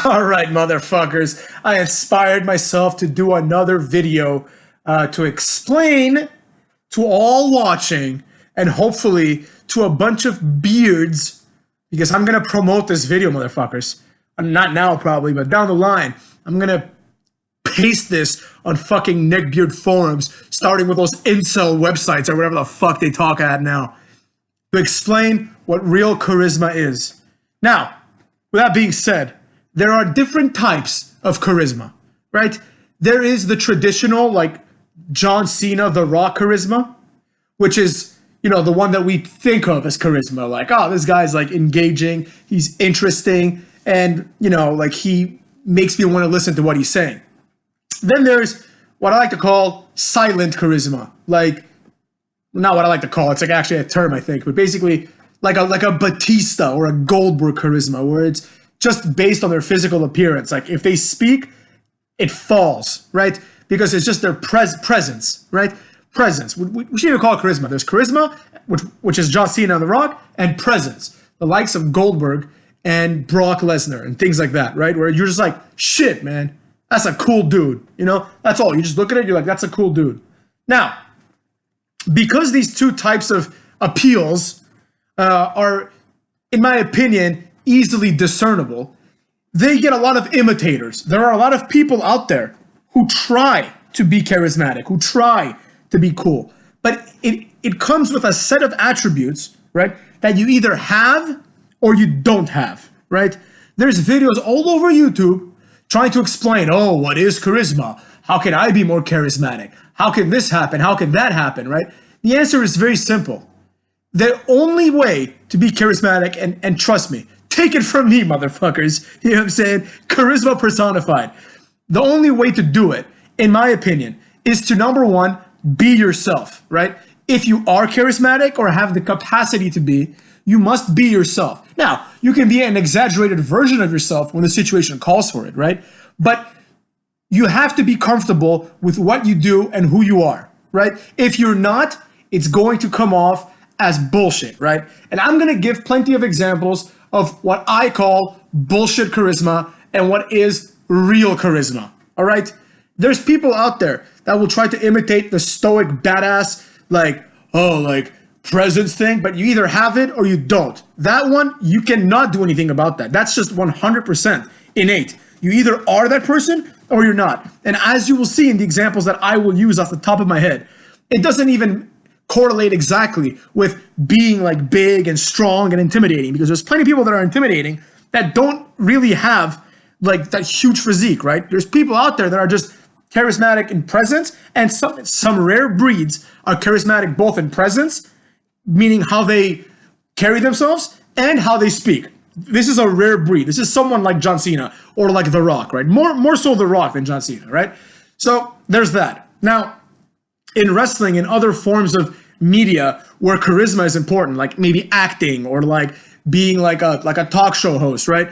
All right, motherfuckers. I inspired myself to do another video to explain to all watching and hopefully to a bunch of beards, because I'm going to promote this video, motherfuckers. Not now, probably, but down the line. I'm going to paste this on fucking neckbeard forums, starting with those incel websites or whatever the fuck they talk at now, to explain what real charisma is. Now, with that being said, there are different types of charisma, right? There is the traditional, like John Cena, The Rock charisma, which is, you know, the one that we think of as charisma. Like, oh, this guy's like engaging, he's interesting, and, you know, like he makes me want to listen to what he's saying. Then there's what I like to call silent charisma. Like, not what I like to call, it's like actually a term, I think, but basically like a Batista or a Goldberg charisma, where it's just based on their physical appearance. Like if they speak, it falls, right? Because it's just their presence, right? Presence. We should even call it charisma. There's charisma, which is John Cena and The Rock, and presence, the likes of Goldberg and Brock Lesnar and things like that, right? Where you're just like, shit, man, that's a cool dude. You know, that's all. You just look at it, you're like, that's a cool dude. Now, because these two types of appeals are, in my opinion, easily discernible, they get a lot of imitators. There are a lot of people out there who try to be charismatic, who try to be cool, but it comes with a set of attributes, right, that you either have or you don't have, right? There's videos all over YouTube trying to explain, oh, what is charisma? How can I be more charismatic? How can this happen? How can that happen, right? The answer is very simple. The only way to be charismatic, and trust me, take it from me, motherfuckers, you know what I'm saying? Charisma personified. The only way to do it, in my opinion, is to, number one, be yourself, right? If you are charismatic or have the capacity to be, you must be yourself. Now, you can be an exaggerated version of yourself when the situation calls for it, right? But you have to be comfortable with what you do and who you are, right? If you're not, it's going to come off as bullshit, right? And I'm going to give plenty of examples of what I call bullshit charisma and what is real charisma, all right? There's people out there that will try to imitate the stoic badass, like, oh, like presence thing, but you either have it or you don't. That one, you cannot do anything about that. That's just 100% innate. You either are that person or you're not. And as you will see in the examples that I will use off the top of my head, it doesn't even correlate exactly with being like big and strong and intimidating, because there's plenty of people that are intimidating that don't really have like that huge physique, right? There's people out there that are just charismatic in presence, and some rare breeds are charismatic both in presence, meaning how they carry themselves, and how they speak. This is a rare breed. This is someone like John Cena or like The Rock, right? More so The Rock than John Cena, right? So there's that. Now, in wrestling and other forms of media where charisma is important, like maybe acting or like being like a talk show host, right?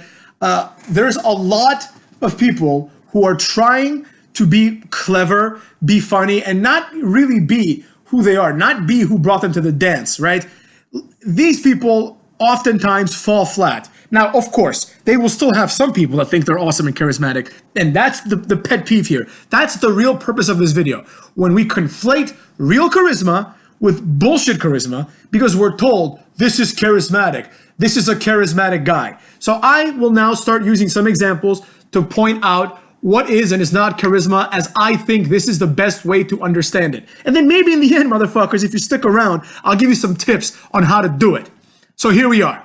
There's a lot of people who are trying to be clever, be funny, and not really be who they are, not be who brought them to the dance, right? These people oftentimes fall flat. Now, of course, they will still have some people that think they're awesome and charismatic, and that's the pet peeve here. That's the real purpose of this video. When we conflate real charisma with bullshit charisma, because we're told this is charismatic, this is a charismatic guy. So I will now start using some examples to point out what is and is not charisma, as I think this is the best way to understand it. And then maybe in the end, motherfuckers, if you stick around, I'll give you some tips on how to do it. So here we are.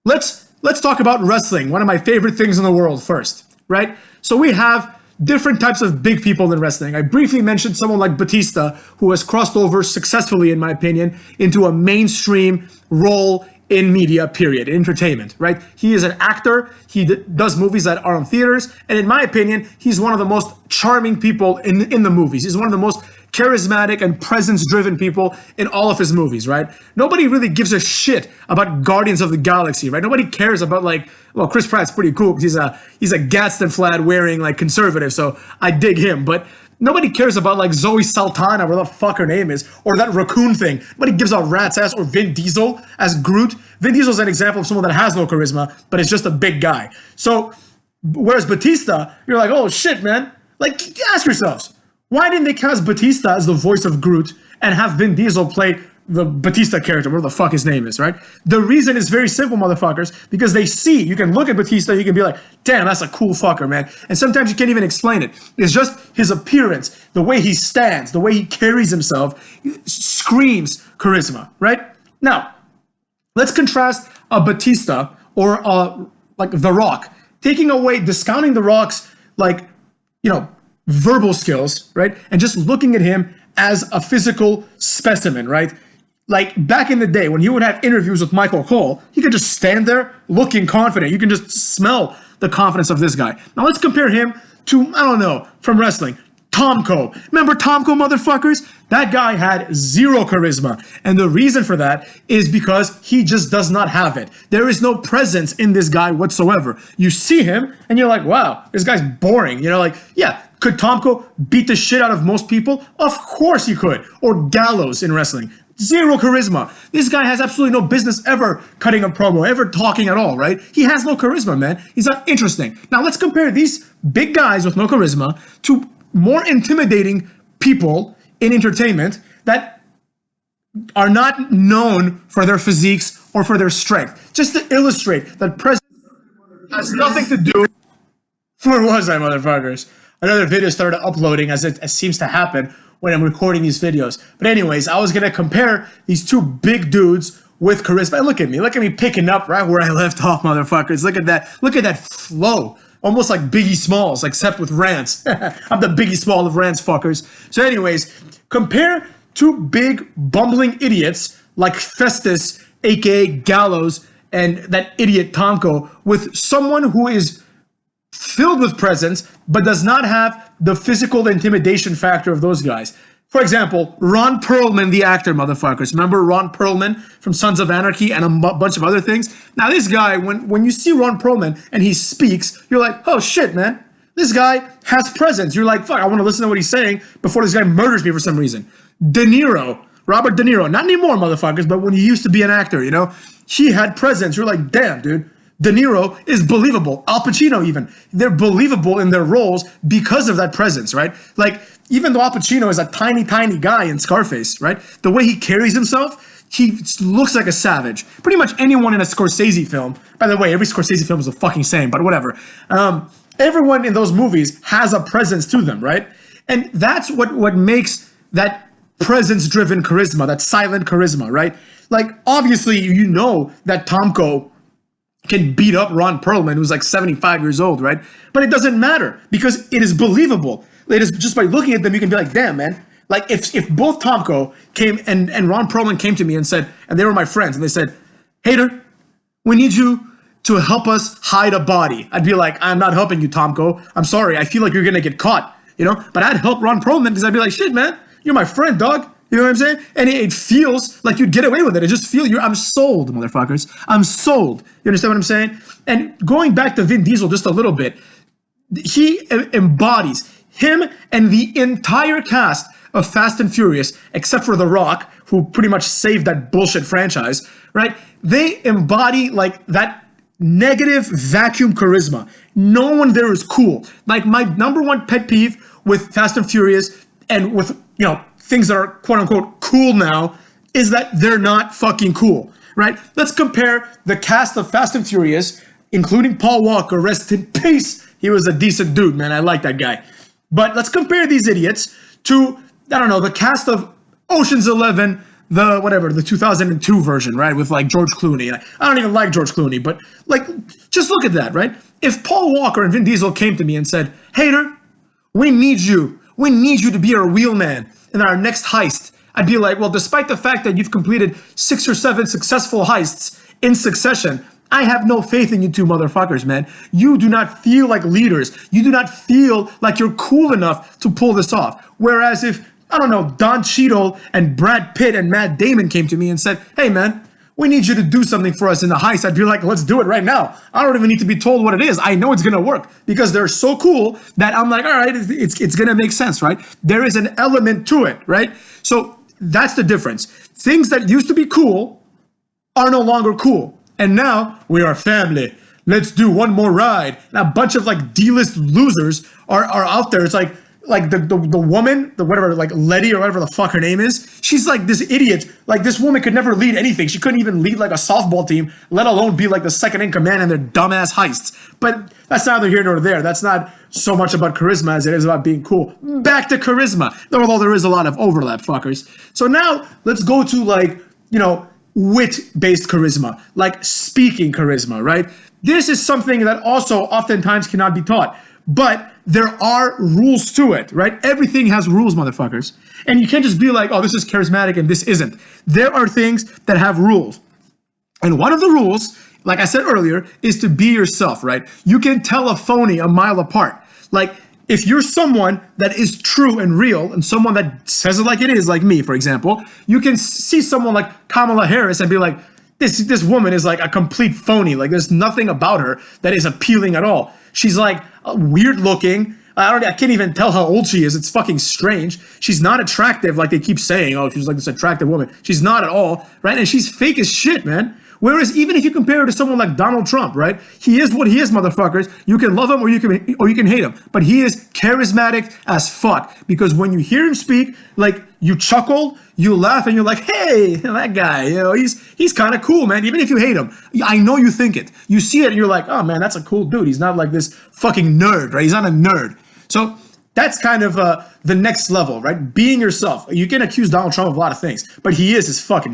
Let's talk about wrestling, one of my favorite things in the world first, right? So we have different types of big people in wrestling. I briefly mentioned someone like Batista, who has crossed over successfully, in my opinion, into a mainstream role in media, period, entertainment, right? He is an actor. He does movies that are on theaters. And in my opinion, he's one of the most charming people in the movies. He's one of the most charismatic and presence-driven people in all of his movies, right? Nobody really gives a shit about Guardians of the Galaxy, right? Nobody cares about, like, well, Chris Pratt's pretty cool because he's a Gadsden flag wearing like conservative, so I dig him. But nobody cares about like Zoe Saldana, whatever the fuck her name is, or that raccoon thing. Nobody gives a rat's ass, or Vin Diesel as Groot. Vin Diesel's an example of someone that has no charisma, but is just a big guy. So Whereas Batista, you're like, oh shit, man. Like, ask yourselves, why didn't they cast Batista as the voice of Groot and have Vin Diesel play the Batista character, whatever the fuck his name is, right? The reason is very simple, motherfuckers, because they see, you can look at Batista, you can be like, damn, that's a cool fucker, man. And sometimes you can't even explain it. It's just his appearance, the way he stands, the way he carries himself, screams charisma, right? Now, let's contrast a Batista or like The Rock, taking away, discounting The Rock's, like, verbal skills, right? And just looking at him as a physical specimen, right? Like back in the day when he would have interviews with Michael Cole, he could just stand there looking confident. You can just smell the confidence of this guy. Now let's compare him to, I don't know, from wrestling, Tomko. Remember Tomko, motherfuckers? That guy had zero charisma. And the reason for that is because he just does not have it. There is no presence in this guy whatsoever. You see him and you're like, wow, this guy's boring. Like, yeah, could Tomko beat the shit out of most people? Of course he could. Or Gallows in wrestling. Zero charisma. This guy has absolutely no business ever cutting a promo, ever talking at all, right? He has no charisma, man. He's not interesting. Now let's compare these big guys with no charisma to more intimidating people in entertainment that are not known for their physiques or for their strength. Just to illustrate that presence has nothing to do. Where was I, motherfuckers? Another video started uploading as it seems to happen when I'm recording these videos. But anyways, I was gonna compare these two big dudes with charisma. And look at me picking up right where I left off, motherfuckers. Look at that flow. Almost like Biggie Smalls, except with rants. I'm the Biggie Small of rants, fuckers. So anyways, compare two big bumbling idiots like Festus, aka Gallows, and that idiot Tonko, with someone who is filled with presence, but does not have the physical intimidation factor of those guys. For example, Ron Perlman, the actor, motherfuckers. Remember Ron Perlman from Sons of Anarchy and a bunch of other things? Now this guy, when you see Ron Perlman and he speaks, you're like, oh shit, man. This guy has presence. You're like, fuck, I want to listen to what he's saying before this guy murders me for some reason. De Niro, Robert De Niro, not anymore, motherfuckers, but when he used to be an actor, he had presence. You're like, damn, dude. De Niro is believable. Al Pacino even. They're believable in their roles because of that presence, right? Like, even though Al Pacino is a tiny, tiny guy in Scarface, right? The way he carries himself, he looks like a savage. Pretty much anyone in a Scorsese film, by the way, every Scorsese film is the fucking same, but whatever. Everyone in those movies has a presence to them, right? And that's what makes that presence-driven charisma, that silent charisma, right? Like, obviously, you know that Tomko can beat up Ron Perlman, who's like 75 years old, right? But it doesn't matter because it is believable. It is just by looking at them, you can be like, damn, man. Like if both Tomko came and Ron Perlman came to me and said, and they were my friends, and they said, Hater, we need you to help us hide a body. I'd be like, I'm not helping you, Tomko. I'm sorry. I feel like you're going to get caught, But I'd help Ron Perlman because I'd be like, shit, man, you're my friend, dog. You know what I'm saying? And it feels like you'd get away with it. It just feels I'm sold, motherfuckers. I'm sold. You understand what I'm saying? And going back to Vin Diesel just a little bit, he embodies him and the entire cast of Fast and Furious, except for The Rock, who pretty much saved that bullshit franchise, right? They embody like that negative vacuum charisma. No one there is cool. Like my number one pet peeve with Fast and Furious and with, things that are quote unquote cool now is that they're not fucking cool, right? Let's compare the cast of Fast and Furious, including Paul Walker, rest in peace. He was a decent dude, man. I like that guy. But let's compare these idiots to, I don't know, the cast of Ocean's 11, the 2002 version, right? With like George Clooney. I don't even like George Clooney, but like, just look at that, right? If Paul Walker and Vin Diesel came to me and said, Hater, we need you to be our wheelman in our next heist, I'd be like, well, despite the fact that you've completed 6 or 7 successful heists in succession, I have no faith in you two motherfuckers, man. You do not feel like leaders. You do not feel like you're cool enough to pull this off. Whereas if, I don't know, Don Cheadle and Brad Pitt and Matt Damon came to me and said, hey, man, we need you to do something for us in the heist, I'd be like, let's do it right now. I don't even need to be told what it is. I know it's going to work because they're so cool that I'm like, all right, it's going to make sense, right? There is an element to it, right? So that's the difference. Things that used to be cool are no longer cool. And now we are family. let's do one more ride. And a bunch of like D-list losers are out there. It's like the woman, the whatever, like Letty or whatever the fuck her name is, she's like this idiot. Like this woman could never lead anything. She couldn't even lead like a softball team, let alone be like the second in command in their dumbass heists. But that's neither here nor there. That's not so much about charisma as it is about being cool. Back to charisma, although there is a lot of overlap, fuckers. So now let's go to like, wit-based charisma, like speaking charisma, right? This is something that also oftentimes cannot be taught. But there are rules to it, right? Everything has rules, motherfuckers. And you can't just be like, oh, this is charismatic and this isn't. There are things that have rules. And one of the rules, like I said earlier, is to be yourself, right? You can tell a phony a mile apart. Like, if you're someone that is true and real and someone that says it like it is, like me, for example, you can see someone like Kamala Harris and be like, this woman is like a complete phony. Like, there's nothing about her that is appealing at all. She's like weird looking. I can't even tell how old she is. It's fucking strange. She's not attractive like they keep saying. Oh, she's like this attractive woman. She's not at all, right? And she's fake as shit, man. Whereas even if you compare her to someone like Donald Trump, right? He is what he is, motherfuckers. You can love him or you can hate him. But he is charismatic as fuck. Because when you hear him speak, like you chuckle, you laugh, and you're like, hey, that guy, he's kind of cool, man. Even if you hate him, I know you think it. You see it and you're like, oh man, that's a cool dude. He's not like this fucking nerd, right? He's not a nerd. So that's kind of the next level, right? Being yourself. You can accuse Donald Trump of a lot of things, but he is himself.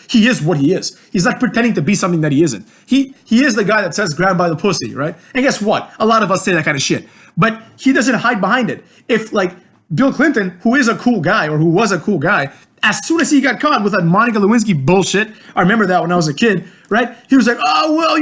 He is what he is. He's not pretending to be something that he isn't. He is the guy that says grab by the pussy, right? And guess what? A lot of us say that kind of shit, but he doesn't hide behind it. If like Bill Clinton, who is a cool guy or who was a cool guy, as soon as he got caught with that Monica Lewinsky bullshit, I remember that when I was a kid, right? He was like, oh, well,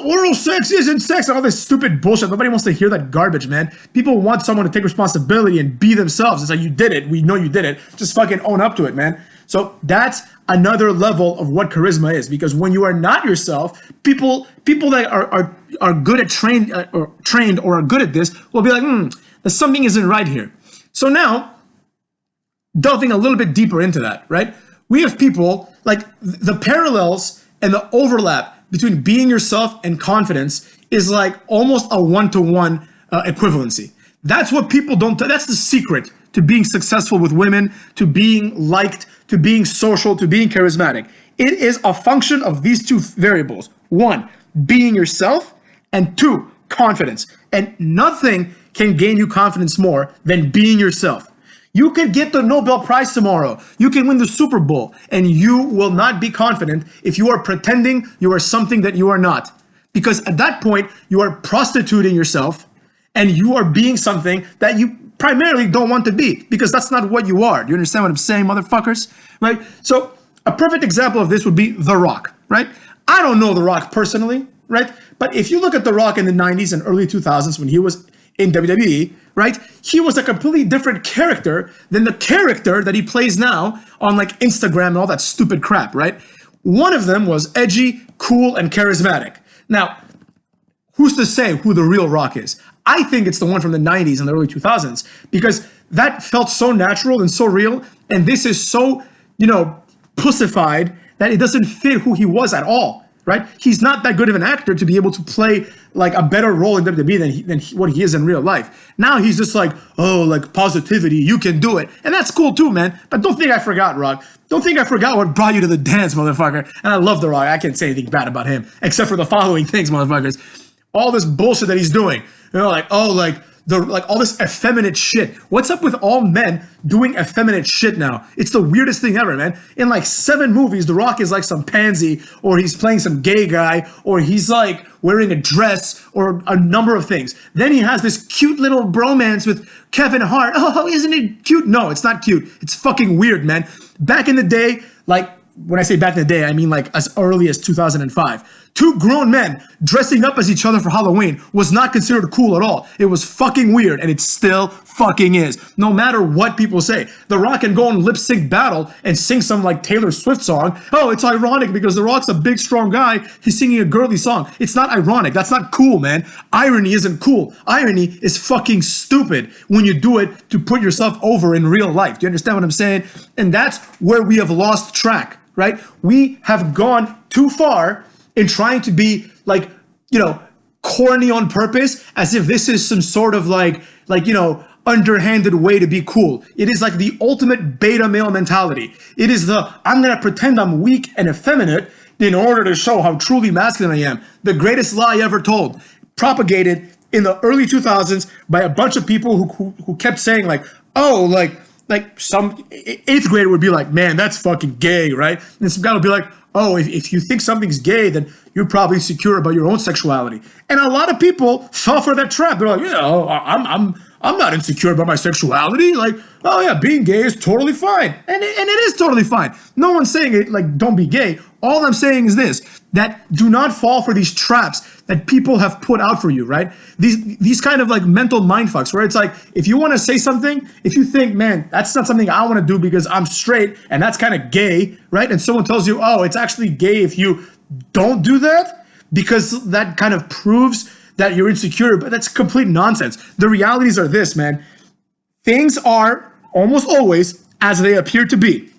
oral sex isn't sex, and all this stupid bullshit. Nobody wants to hear that garbage, man. People want someone to take responsibility and be themselves. It's like, you did it. We know you did it. Just fucking own up to it, man. So that's another level of what charisma is, because when you are not yourself, people that are good at trained or are good at this will be like, there's something isn't right here. So now, delving a little bit deeper into that, right? We have people like the parallels and the overlap between being yourself and confidence is like almost a one-to-one equivalency. That's what people don't, that's the secret to being successful with women, to being liked, to being social, to being charismatic. It is a function of these two variables. One, being yourself, and two, confidence. And nothing can gain you confidence more than being yourself. You can get the Nobel Prize tomorrow. You can win the Super Bowl, and you will not be confident if you are pretending you are something that you are not. Because at that point, you are prostituting yourself, and you are being something that you primarily don't want to be, because that's not what you are. Do you understand what I'm saying, motherfuckers? Right? So a perfect example of this would be The Rock, right? I don't know The Rock personally, right? But if you look at The Rock in the 90s and early 2000s when he was in WWE, right? He was a completely different character than the character that he plays now on like Instagram and all that stupid crap, right? One of them was edgy, cool, and charismatic. Now, who's to say who the real Rock is? I think it's the one from the 90s and the early 2000s, because that felt so natural and so real, and this is so, pussified that it doesn't fit who he was at all. Right? He's not that good of an actor to be able to play like a better role in WWE than what he is in real life. Now he's just like, oh, like positivity, you can do it. And that's cool too, man. But don't think I forgot, Rock. Don't think I forgot what brought you to the dance, motherfucker. And I love The Rock. I can't say anything bad about him, except for the following things, motherfuckers. All this bullshit that he's doing. Like, oh, like all this effeminate shit. What's up with all men doing effeminate shit now? It's the weirdest thing ever, man. In like 7 movies, The Rock is like some pansy, or he's playing some gay guy, or he's like wearing a dress, or a number of things. Then he has this cute little bromance with Kevin Hart. Oh, isn't it cute? No, it's not cute. It's fucking weird, man. Back in the day, like, when I say back in the day, I mean like as early as 2005. 2 grown men dressing up as each other for Halloween was not considered cool at all. It was fucking weird, and it still fucking is. No matter what people say. The Rock can go on lip sync battle and sing some like Taylor Swift song. Oh, it's ironic because The Rock's a big, strong guy. He's singing a girly song. It's not ironic. That's not cool, man. Irony isn't cool. Irony is fucking stupid when you do it to put yourself over in real life. Do you understand what I'm saying? And that's where we have lost track, right? We have gone too far in trying to be like, corny on purpose, as if this is some sort of like, underhanded way to be cool. It is like the ultimate beta male mentality. It is I'm going to pretend I'm weak and effeminate in order to show how truly masculine I am. The greatest lie ever told, propagated in the early 2000s by a bunch of people who kept saying like, oh, like some eighth grader would be like, man, that's fucking gay, right? And some guy would be like, oh, if you think something's gay, then you're probably insecure about your own sexuality. And a lot of people fall for that trap. They're like, I'm not insecure about my sexuality. Like, oh yeah, being gay is totally fine. And it is totally fine. No one's saying it like, don't be gay. All I'm saying is this, that do not fall for these traps that people have put out for you, right? These kind of like mental mindfucks where it's like, if you want to say something, if you think, man, that's not something I want to do because I'm straight and that's kind of gay, right? And someone tells you, oh, it's actually gay if you don't do that because that kind of proves that you're insecure, but that's complete nonsense. The realities are this, man. Things are almost always as they appear to be.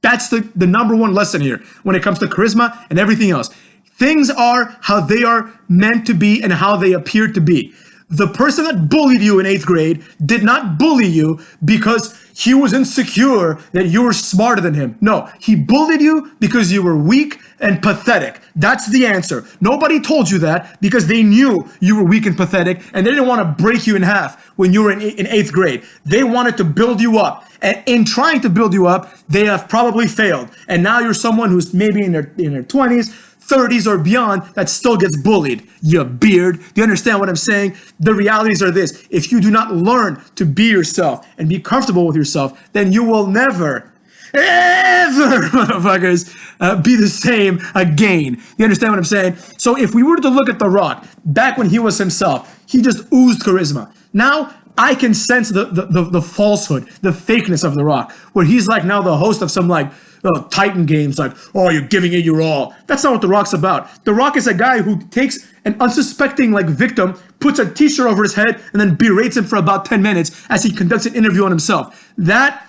That's the number one lesson here when it comes to charisma and everything else. Things are how they are meant to be and how they appear to be. The person that bullied you in 8th grade did not bully you because he was insecure that you were smarter than him. No, he bullied you because you were weak and pathetic. That's the answer. Nobody told you that because they knew you were weak and pathetic and they didn't want to break you in half when you were in 8th grade. They wanted to build you up. And in trying to build you up, they have probably failed. And now you're someone who's maybe in their 20s, 30s or beyond that still gets bullied. You beard. Do you understand what I'm saying? The realities are this. If you do not learn to be yourself and be comfortable with yourself, then you will never, ever, motherfuckers, be the same again. You understand what I'm saying? So if we were to look at The Rock, back when he was himself, he just oozed charisma. Now, I can sense the falsehood, the fakeness of The Rock, where he's like now the host of some like Titan games, like, oh, you're giving it your all. That's not what The Rock's about. The Rock is a guy who takes an unsuspecting like victim, puts a t-shirt over his head, and then berates him for about 10 minutes as he conducts an interview on himself. That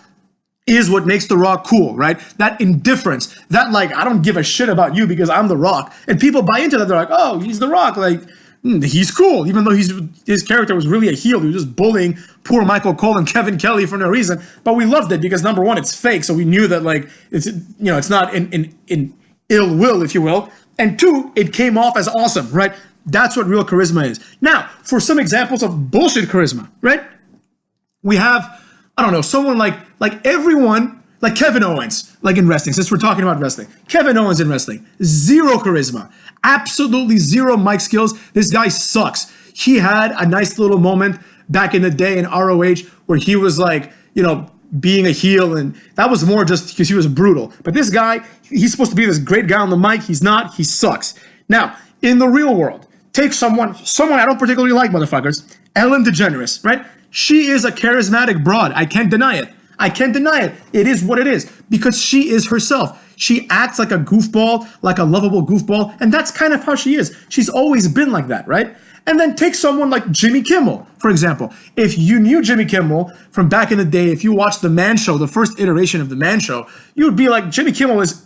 is what makes The Rock cool, right? That indifference, that like, I don't give a shit about you because I'm The Rock. And people buy into that. They're like, oh, he's The Rock. Like, he's cool, even though his character was really a heel. He was just bullying poor Michael Cole and Kevin Kelly for no reason. But we loved it because number one, it's fake, so we knew that like it's not in ill will, if you will. And two, it came off as awesome, right? That's what real charisma is. Now, for some examples of bullshit charisma, right? We have, I don't know, someone like everyone, like Kevin Owens, like in wrestling, since we're talking about wrestling. Kevin Owens in wrestling, zero charisma. Absolutely zero mic skills. This guy sucks. He had a nice little moment back in the day in ROH where he was like, being a heel, and that was more just because he was brutal. But this guy, he's supposed to be this great guy on the mic. He's not. He sucks. Now, in the real world, take someone I don't particularly like, motherfuckers. Ellen DeGeneres, right? She is a charismatic broad. I can't deny it. I can't deny it. It is what it is because she is herself. She acts like a goofball, like a lovable goofball, and that's kind of how she is. She's always been like that, right? And then take someone like Jimmy Kimmel, for example. If you knew Jimmy Kimmel from back in the day, if you watched The Man Show, the first iteration of The Man Show, you would be like, Jimmy Kimmel is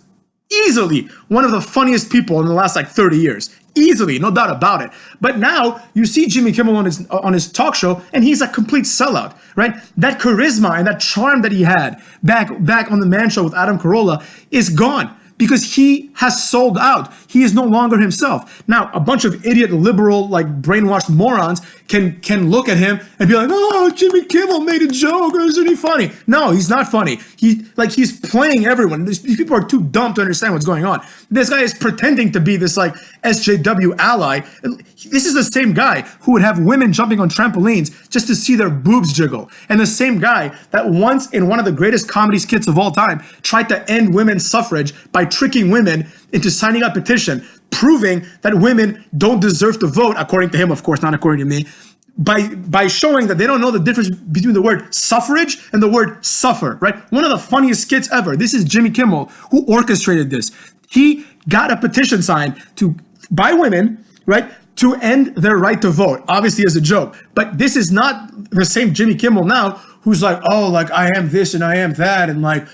easily one of the funniest people in the last like 30 years. Easily, no doubt about it. But now you see Jimmy Kimmel on his talk show, and he's a complete sellout, right? That charisma and that charm that he had back on the Man Show with Adam Carolla is gone because he has sold out. He is no longer himself. Now, a bunch of idiot liberal, like brainwashed morons can look at him and be like, oh, Jimmy Kimmel made a joke, or isn't he funny? No, he's not funny. He's playing everyone. These people are too dumb to understand what's going on. This guy is pretending to be this like SJW ally. This is the same guy who would have women jumping on trampolines just to see their boobs jiggle. And the same guy that once in one of the greatest comedy skits of all time tried to end women's suffrage by tricking women into signing a petition, proving that women don't deserve to vote, according to him, of course, not according to me, by showing that they don't know the difference between the word suffrage and the word suffer, right? One of the funniest skits ever. This is Jimmy Kimmel who orchestrated this. He got a petition signed by women, right, to end their right to vote, obviously as a joke. But this is not the same Jimmy Kimmel now who's like, oh, like I am this and I am that, and like,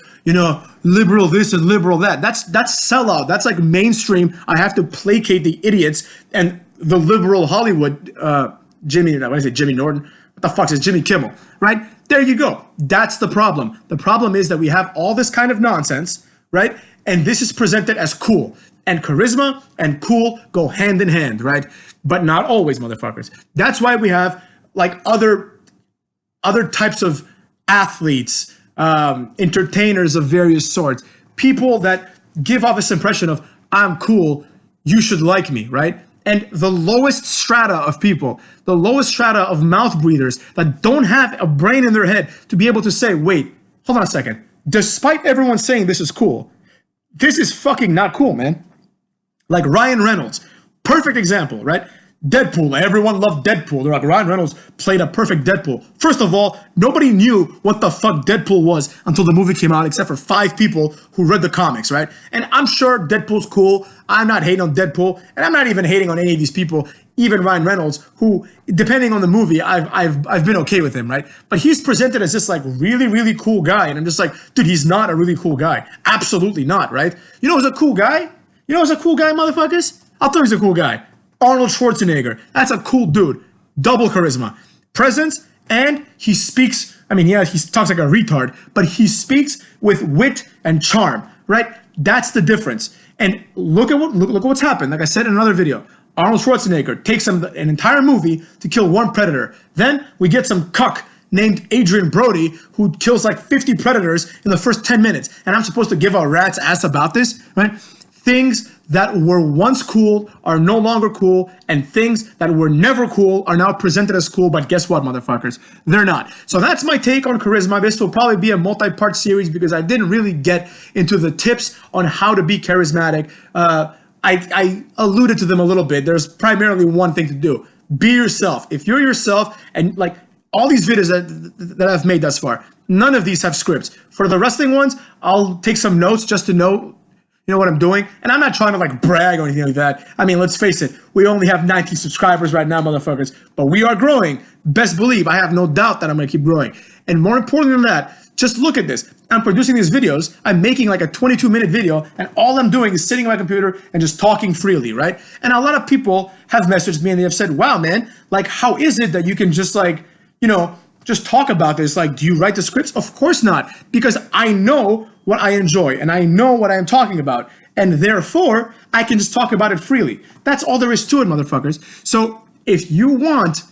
liberal this and liberal that. That's sellout. That's like mainstream. I have to placate the idiots and the liberal Hollywood, Jimmy Norton. What the fuck is Jimmy Kimmel, right? There you go. That's the problem. The problem is that we have all this kind of nonsense, right? And this is presented as cool. And charisma and cool go hand in hand, right? But not always, motherfuckers. That's why we have like other types of athletes, entertainers of various sorts, people that give off this impression of I'm cool, you should like me, right? And the lowest strata of people, the lowest strata of mouth breathers that don't have a brain in their head to be able to say, wait, hold on a second. Despite everyone saying this is cool, this is fucking not cool, man. Like Ryan Reynolds, perfect example, right? Deadpool, everyone loved Deadpool. They're like, Ryan Reynolds played a perfect Deadpool. First of all, nobody knew what the fuck Deadpool was until the movie came out, except for 5 people who read the comics, right? And I'm sure Deadpool's cool. I'm not hating on Deadpool, and I'm not even hating on any of these people, even Ryan Reynolds, who, depending on the movie, I've been okay with him, right? But he's presented as this like really, really cool guy, and I'm just like, dude, he's not a really cool guy. Absolutely not, right? You know who's a cool guy? Motherfuckers? I'll tell you who's a cool guy. Arnold Schwarzenegger. That's a cool dude. Double charisma. Presence, and he speaks, he talks like a retard, but he speaks with wit and charm, right? That's the difference. And look at what's happened. Like I said in another video, Arnold Schwarzenegger takes an entire movie to kill one predator. Then we get some cuck named Adrian Brody who kills like 50 predators in the first 10 minutes. And I'm supposed to give a rat's ass about this, right? Things that were once cool are no longer cool, and things that were never cool are now presented as cool, but guess what, motherfuckers? They're not. So that's my take on charisma. This will probably be a multi-part series because I didn't really get into the tips on how to be charismatic. I alluded to them a little bit. There's primarily one thing to do. Be yourself. If you're yourself, and like all these videos that I've made thus far, none of these have scripts. For the wrestling ones, I'll take some notes just to know what I'm doing. And I'm not trying to like brag or anything like that. Let's face it. We only have 90 subscribers right now, motherfuckers. But we are growing. Best believe. I have no doubt that I'm going to keep growing. And more important than that, just look at this. I'm producing these videos. I'm making like a 22-minute video. And all I'm doing is sitting on my computer and just talking freely, right? And a lot of people have messaged me and they have said, wow, man, like, how is it that you can just like, just talk about this? Like, do you write the scripts? Of course not. Because I know what I enjoy and I know what I am talking about. And therefore, I can just talk about it freely. That's all there is to it, motherfuckers. So if you want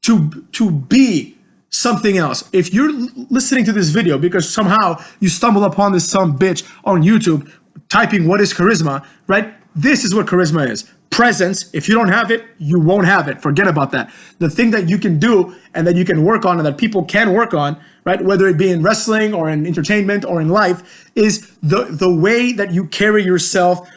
to be something else, if you're listening to this video because somehow you stumble upon this some bitch on YouTube typing what is charisma, right? This is what charisma is. Presence. If you don't have it, you won't have it. Forget about that. The thing that you can do and that you can work on and that people can work on, right, whether it be in wrestling or in entertainment or in life, is the way that you carry yourself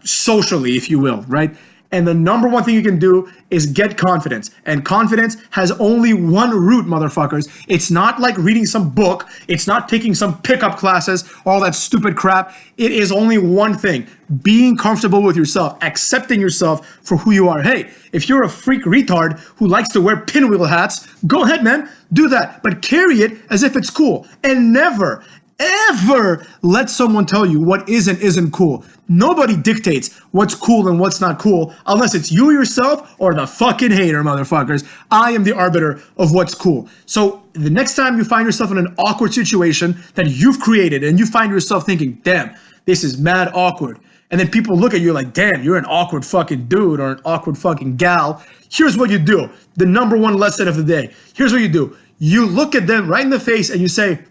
socially, if you will, right? And the number one thing you can do is get confidence. And confidence has only one root, motherfuckers. It's not like reading some book. It's not taking some pickup classes, all that stupid crap. It is only one thing: being comfortable with yourself, accepting yourself for who you are. Hey, if you're a freak retard who likes to wear pinwheel hats, go ahead, man. Do that. But carry it as if it's cool. And never, ever let someone tell you what is and isn't cool. Nobody dictates what's cool and what's not cool unless it's you yourself or the fucking hater, motherfuckers. I am the arbiter of what's cool. So the next time you find yourself in an awkward situation that you've created and you find yourself thinking, damn, this is mad awkward, and then people look at you like, damn, you're an awkward fucking dude or an awkward fucking gal, here's what you do. The number one lesson of the day. Here's what you do. You look at them right in the face and you say,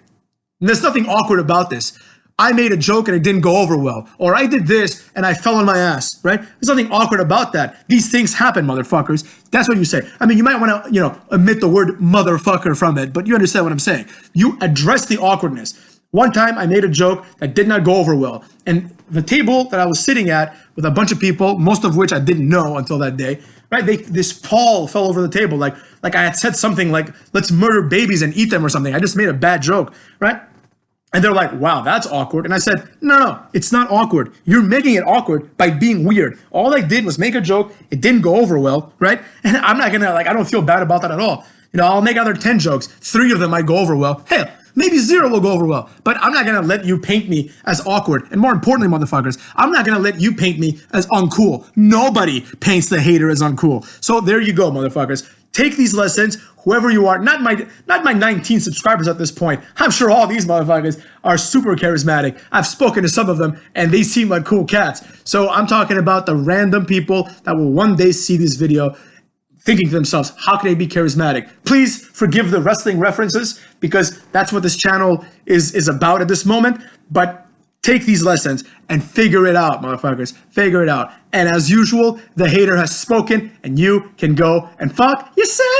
there's nothing awkward about this. I made a joke and it didn't go over well. Or I did this and I fell on my ass, right? There's nothing awkward about that. These things happen, motherfuckers. That's what you say. You might want to, omit the word motherfucker from it, but you understand what I'm saying. You address the awkwardness. One time I made a joke that did not go over well. And the table that I was sitting at with a bunch of people, most of which I didn't know until that day, right? This pall fell over the table. Like I had said something like, let's murder babies and eat them or something. I just made a bad joke, right? And they're like, wow, that's awkward. And I said, no, it's not awkward. You're making it awkward by being weird. All I did was make a joke. It didn't go over well, right? And I'm not going to, I don't feel bad about that at all. I'll make another 10 jokes. 3 of them might go over well. Hell, Maybe 0 will go over well, but I'm not gonna let you paint me as awkward. And more importantly, motherfuckers, I'm not gonna let you paint me as uncool. Nobody paints the hater as uncool. So there you go, motherfuckers. Take these lessons, whoever you are, not my 19 subscribers at this point. I'm sure all these motherfuckers are super charismatic. I've spoken to some of them and they seem like cool cats. So I'm talking about the random people that will one day see this video thinking to themselves, how can they be charismatic? Please forgive the wrestling references because that's what this channel is about at this moment. But take these lessons and figure it out, motherfuckers. Figure it out. And as usual, the hater has spoken and you can go and fuck yourself.